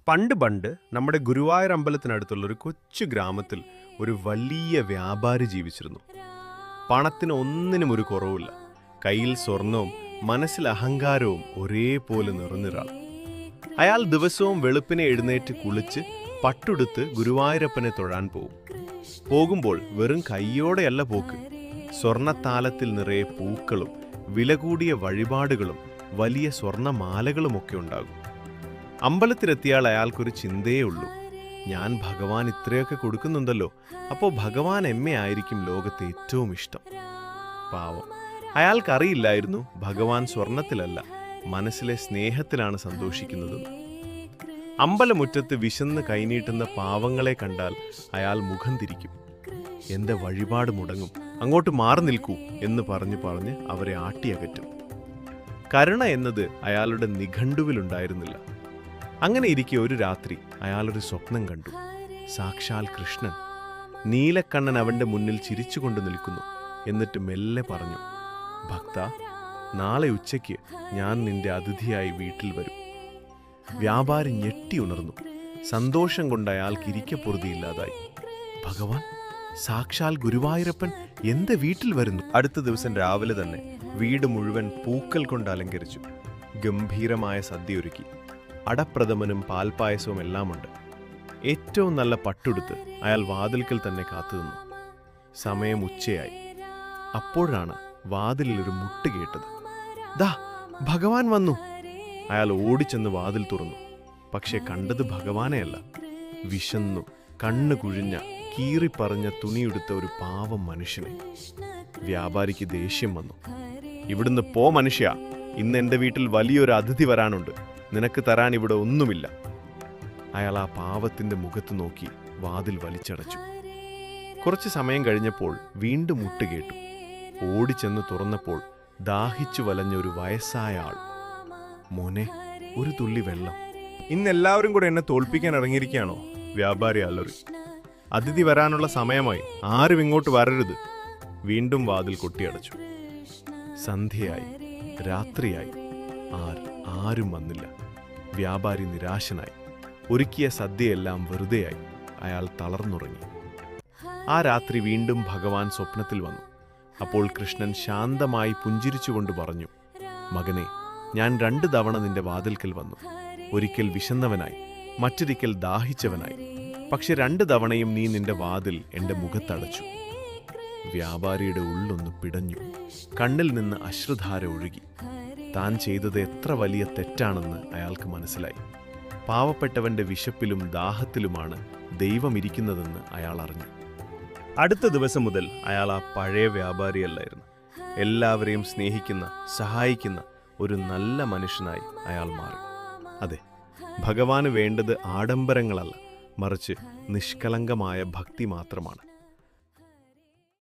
പണ്ട് നമ്മുടെ ഗുരുവായൂർ അമ്പലത്തിനടുത്തുള്ള ഒരു കൊച്ചു ഗ്രാമത്തിൽ ഒരു വലിയ വ്യാപാരി ജീവിച്ചിരുന്നു. പണത്തിന് ഒന്നിനും ഒരു കുറവുമില്ല. കയ്യിൽ സ്വർണവും മനസ്സിൽ അഹങ്കാരവും ഒരേപോലെ നിറഞ്ഞൊരാൾ. അയാൾ ദിവസവും വെളുപ്പിനെ എഴുന്നേറ്റ് കുളിച്ച് പട്ടുടുത്ത് ഗുരുവായൂരപ്പനെ തൊഴാൻ പോകുമ്പോൾ വെറും കയ്യോടെയല്ല പോക്ക്. സ്വർണത്താലത്തിൽ നിറയെ പൂക്കളും വില കൂടിയ വഴിപാടുകളും വലിയ സ്വർണമാലകളുമൊക്കെ ഉണ്ടാകും. അമ്പലത്തിലെത്തിയാൽ അയാൾക്കൊരു ചിന്തയേ ഉള്ളൂ, ഞാൻ ഭഗവാൻ ഇത്രയൊക്കെ കൊടുക്കുന്നുണ്ടല്ലോ, അപ്പോൾ ഭഗവാൻ എന്നെ ആയിരിക്കും ലോകത്തെ ഏറ്റവും ഇഷ്ടം. പാവം, അയാൾക്കറിയില്ലായിരുന്നു ഭഗവാൻ സ്വർണത്തിലല്ല, മനസ്സിലെ സ്നേഹത്തിലാണ് സന്തോഷിക്കുന്നതെന്ന്. അമ്പലമുറ്റത്ത് വിശന്ന് കൈനീട്ടുന്ന പാവങ്ങളെ കണ്ടാൽ അയാൾ മുഖം തിരിക്കും. എന്റെ വഴിപാട് മുടങ്ങും, അങ്ങോട്ട് മാറി നിൽക്കൂ എന്ന് പറഞ്ഞ് അവരെ ആട്ടിയകറ്റും. കരുണ എന്നത് അയാളുടെ നിഘണ്ടുവിലുണ്ടായിരുന്നില്ല. അങ്ങനെ ഇരിക്കെ ഒരു രാത്രി അയാളൊരു സ്വപ്നം കണ്ടു. സാക്ഷാൽ കൃഷ്ണൻ. നീലക്കണ്ണൻ അവന്റെ മുന്നിൽ ചിരിച്ചുകൊണ്ട് നിൽക്കുന്നു. എന്നിട്ട് മെല്ലെ പറഞ്ഞു, ഭക്ത, നാളെ ഉച്ചയ്ക്ക് ഞാൻ നിന്റെ അതിഥിയായി വീട്ടിൽ വരും. വ്യാപാരി ഞെട്ടി ഉണർന്നു. സന്തോഷം കൊണ്ട് അയാൾക്ക് ഇരിക്കപ്പൊറുതിയില്ലാതായി. ഭഗവാൻ, സാക്ഷാൽ ഗുരുവായൂരപ്പൻ എന്റെ വീട്ടിൽ വരുന്നു. അടുത്ത ദിവസം രാവിലെ തന്നെ വീട് മുഴുവൻ പൂക്കൾ കൊണ്ട് അലങ്കരിച്ചു. ഗംഭീരമായ സദ്യ ഒരുക്കി. അടപ്രഥമനും പാൽപ്പായസവും എല്ലാമുണ്ട്. ഏറ്റവും നല്ല പട്ടുടുത്ത് അയാൾ വാതിൽക്കൽ തന്നെ കാത്തുനിന്നു. സമയം ഉച്ചയായി. അപ്പോഴാണ് വാതിലിൽ ഒരു മുട്ട് കേട്ടത്. ദാ ഭഗവാൻ വന്നു. അയാൾ ഓടിച്ചെന്ന് വാതിൽ തുറന്നു. പക്ഷെ കണ്ടത് ഭഗവാനെയല്ല, വിശന്നു കണ്ണു കുഴിഞ്ഞ കീറിപ്പറഞ്ഞ തുണിയെടുത്ത ഒരു പാവം മനുഷ്യനെ. വ്യാപാരിക്ക് ദേഷ്യം വന്നു. ഇവിടുന്ന് പോ മനുഷ്യ, ഇന്ന് എൻ്റെ വീട്ടിൽ വലിയൊരു അതിഥി വരാനുണ്ട്, നിനക്ക് തരാൻ ഇവിടെ ഒന്നുമില്ല. അയാൾ ആ പാവത്തിന്റെ മുഖത്ത് നോക്കി വാതിൽ വലിച്ചടച്ചു. കുറച്ച് സമയം കഴിഞ്ഞപ്പോൾ വീണ്ടും മുട്ട് കേട്ടു. ഓടിച്ചെന്ന് തുറന്നപ്പോൾ ദാഹിച്ചു വലഞ്ഞ ഒരു വയസ്സായ ആൾ. മോനെ, ഒരു തുള്ളി വെള്ളം. ഇന്നെല്ലാവരും കൂടെ എന്നെ തോൽപ്പിക്കാൻ ഇറങ്ങിയിരിക്കുകയാണോ? വ്യാപാരി അലറി. അതിഥി വരാനുള്ള സമയമായി, ആരും ഇങ്ങോട്ട് വരരുത്. വീണ്ടും വാതിൽ കൊട്ടിയടച്ചു. സന്ധ്യയായി, രാത്രിയായി. ആരും വന്നില്ല. വ്യാപാരി നിരാശനായി. ഒരുക്കിയ സദ്യയെല്ലാം വെറുതെയായി. അയാൾ തളർന്നുറങ്ങി. ആ രാത്രി വീണ്ടും ഭഗവാൻ സ്വപ്നത്തിൽ വന്നു. അപ്പോൾ കൃഷ്ണൻ ശാന്തമായി പുഞ്ചിരിച്ചുകൊണ്ട് പറഞ്ഞു, മകനെ, ഞാൻ 2 തവണ നിന്റെ വാതിൽക്കൽ വന്നു. ഒരിക്കൽ വിശന്നവനായി, മറ്റൊരിക്കൽ ദാഹിച്ചവനായി. പക്ഷെ 2 തവണയും നീ നിന്റെ വാതിൽ എൻ്റെ മുഖത്തടച്ചു. വ്യാപാരിയുടെ ഉള്ളൊന്ന് പിടഞ്ഞു. കണ്ണിൽ നിന്ന് അശ്രുധാര ഒഴുകി. താൻ ചെയ്തത് എത്ര വലിയ തെറ്റാണെന്ന് അയാൾക്ക് മനസ്സിലായി. പാവപ്പെട്ടവന്റെ വിശപ്പിലും ദാഹത്തിലുമാണ് ദൈവം ഇരിക്കുന്നതെന്ന് അയാൾ അറിഞ്ഞു. അടുത്ത ദിവസം മുതൽ അയാൾ ആ പഴയ വ്യാപാരിയല്ലായിരുന്നു. എല്ലാവരെയും സ്നേഹിക്കുന്ന, സഹായിക്കുന്ന ഒരു നല്ല മനുഷ്യനായി അയാൾ മാറി. അതെ, ഭഗവാന് വേണ്ടത് ആഡംബരങ്ങളല്ല, മറിച്ച് നിഷ്കളങ്കമായ ഭക്തി മാത്രമാണ്.